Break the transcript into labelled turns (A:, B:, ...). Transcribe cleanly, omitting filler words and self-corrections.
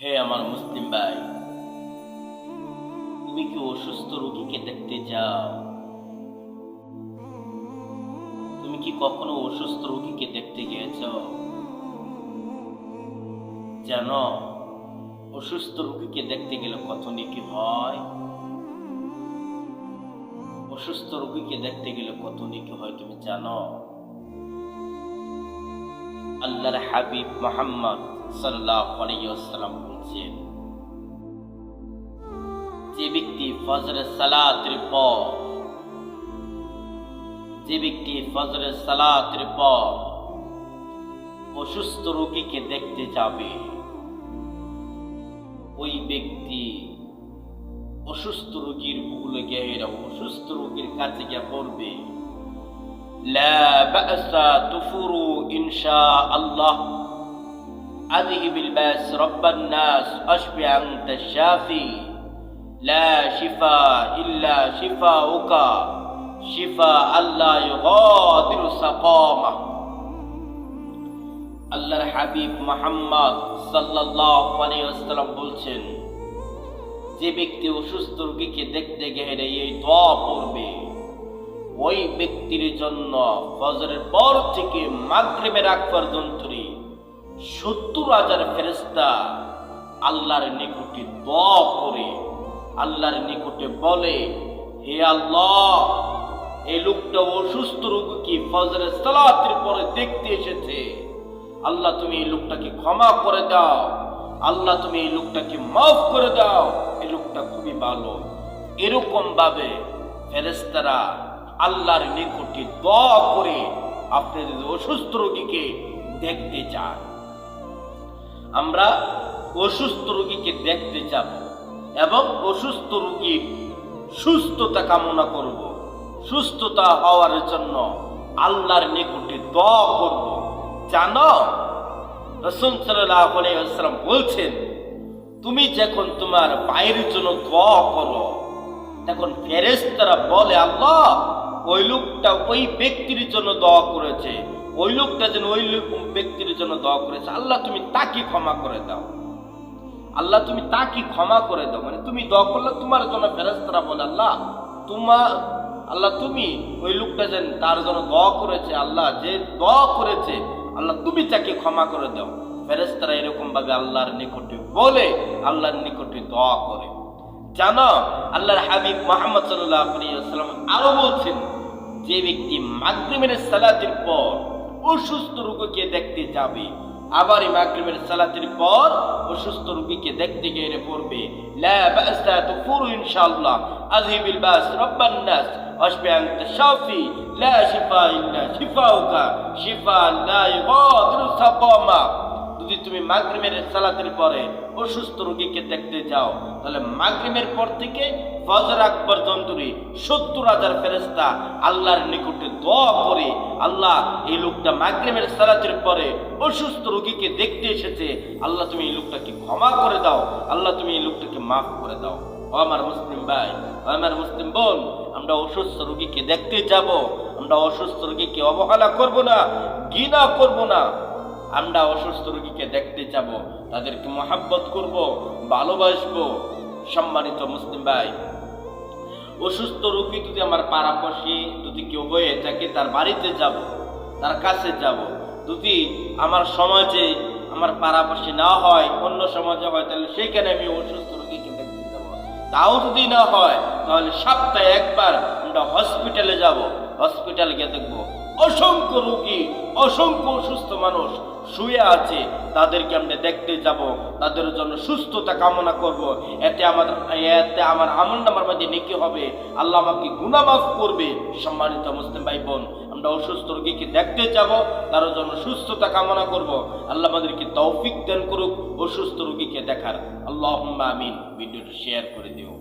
A: হে আমার মুসলিম ভাই, তুমি কি অসুস্থ রোগীকে দেখতে যাও? তুমি কি কখনো অসুস্থ রোগীকে দেখতে গিয়েছ? জানো, অসুস্থ রোগীকে দেখতে গেলে কত নেকি হয়। অসুস্থ রোগীকে দেখতে গেলে কত নেকি হয় তুমি জানো? আল্লাহর হাবিব মুহাম্মদ সাল্লাল্লাহু আলাইহি ওয়াসাল্লাম বলেছেন, যে ব্যক্তি ফজরের সালাতের পর অসুস্থ রোগীকে দেখতে যাবে, ওই ব্যক্তি অসুস্থ রোগীর ভুলে গিয়ে অসুস্থ রোগীর কাছে গিয়ে পড়বে, লা বা'সা তুফুরু ইনশাআল্লাহ আযহিবিল বাস রাব্বান নাস আশফি আনতা শাফি লা শিফা ইল্লা শিফাউকা শিফা আল্লাহ ইউগাদিরু সাকামা। আল্লাহর হাবিব মুহাম্মদ সাল্লাল্লাহু আলাইহি ওয়াসাল্লাম বলছেন, যে ব্যক্তি অসুস্থ রোগীকে দেখতে গেলে এই দোয়া পড়বে, ওই ব্যক্তির জন্য ফজরের পর থেকে মাগরিবের আগ পর্যন্ত 70,000 ফেরেশতা আল্লাহর নিকটে দোয়া করে আল্লাহর নিকটে বলে, হে আল্লাহ, এই লোকটা অসুস্থ রোগীকে ফজরের সালাতের পরে দেখতে এসেছে, আল্লাহ তুমি এই লোকটাকে ক্ষমা করে দাও, আল্লাহ তুমি এই লোকটাকে মাফ করে দাও, এই লোকটা খুবই ভালো। এরকম ভাবে ফেরেশতারা আল্লাহর নিকটে দোয়া করে আপনি যদি অসুস্থ রোগীকে দেখতে চান, আমরা অসুস্থ রোগীকে দেখতে যাব এবং অসুস্থ রোগীর সুস্থতা কামনা করব, সুস্থতা হওয়ার জন্য আল্লাহর নিকটে দোয়া করব। জানো, রাসূল সাল্লাল্লাহু আলাইহি ওয়াসাল্লাম বলছেন, তুমি যখন তোমার ভাইয়ের জন্য দোয়া করো, তখন ফেরেশতারা বলে, আল্লাহ, ওই লোকটা ওই ব্যক্তির জন্য দোয়া করেছে, ওই লোকটা যেন ওই ব্যক্তির জন্য দোয়া করেছে, আল্লাহ তুমি তাকে ক্ষমা করে দাও, আল্লাহ তুমি তাকে ক্ষমা করে দাও। মানে তুমি দোয়া করলে তোমার জন্য ফেরেশতারা বলে, আল্লাহ তুমি ওই লোকটা যেন তার জন্য দোয়া করেছে, আল্লাহ যে দোয়া করেছে, আল্লাহ তুমি তাকে ক্ষমা করে দাও। ফেরেশতারা এরকম ভাবে আল্লাহর নিকটে বলে, আল্লাহর নিকটে দোয়া করে। জানো, আল্লাহর হাবিব মুহাম্মদ সাল্লাল্লাহু আলাইহি ওয়াসাল্লাম আরো বলছেন, যে ব্যক্তি মাগরিবের সালাতের পর অসুস্থ রোগীকে দেখতে যাবে, আবার এই মাগরিবের সালাতের পর অসুস্থ রোগীকে দেখতে গিয়ে পড়বে, লা বা'সা তুফুরু ইনশাআল্লাহ আযহিবিল বাস রাব্বান নাস আশফি আনতা শাফি লা শিফা ইল্লা শিফাউকা শিফা লা ইউগাদিরু সাকামা। যদি তুমি মাগরিবের সালাতের পরে অসুস্থ রোগীকে দেখতে যাও, তাহলে মাগরিবের পর থেকে ফজর আগ পর্যন্ত 70,000 ফেরেশতা আল্লাহর নিকটে দোয়া করে, আল্লাহ এই লোকটা মাগরিবের সালাতের পরে অসুস্থ রোগীকে দেখতে এসেছে, আল্লাহ তুমি এই লোকটাকে ক্ষমা করে দাও, আল্লাহ তুমি এই লোকটাকে মাফ করে দাও। ও আমার মুসলিম ভাই, ও আমার মুসলিম বোন, আমরা অসুস্থ রোগীকে দেখতে যাব, আমরা অসুস্থ রোগীকে অবহেলা করব না, ঘৃণা করব না। আমরা অসুস্থ রোগীকে দেখতে যাব, তাদেরকে মহব্বত করব, ভালোবাসবো। সম্মানিত মুসলিম ভাই, অসুস্থ রোগী যদি আমার পাড়াপড়শি যদি কেউ হয়ে থাকে, তার বাড়িতে যাব, তার কাছে যাব। যদি আমার সমাজে আমার পাড়াপড়শি না হয়, অন্য সমাজে হয়, তাহলে সেইখানে আমি অসুস্থ রোগীকে দেখতে যাব। তাও যদি না হয়, তাহলে সপ্তাহে একবার আমরা হসপিটালে যাব, হসপিটালে গিয়ে দেখবো অসংখ্য রোগী, অসংখ্য অসুস্থ মানুষ শুয়ে আছে, তাদেরকে আমরা দেখতে যাব, তাদের জন্য সুস্থতা কামনা করব। এতে আমার আমলনামার মধ্যে নেকি হবে, আল্লাহ আমাকে গুনাহ মাফ করবে। সম্মানিত মুসলিম ভাই বোন, আমরা অসুস্থ রোগীকে দেখতে যাব, তার জন্য সুস্থতা কামনা করব। আল্লাহ আমাদেরকে তৌফিক দান করুক অসুস্থ রোগীকে দেখার। আল্লাহুম্মা আমিন। ভিডিওটি শেয়ার করে দিও।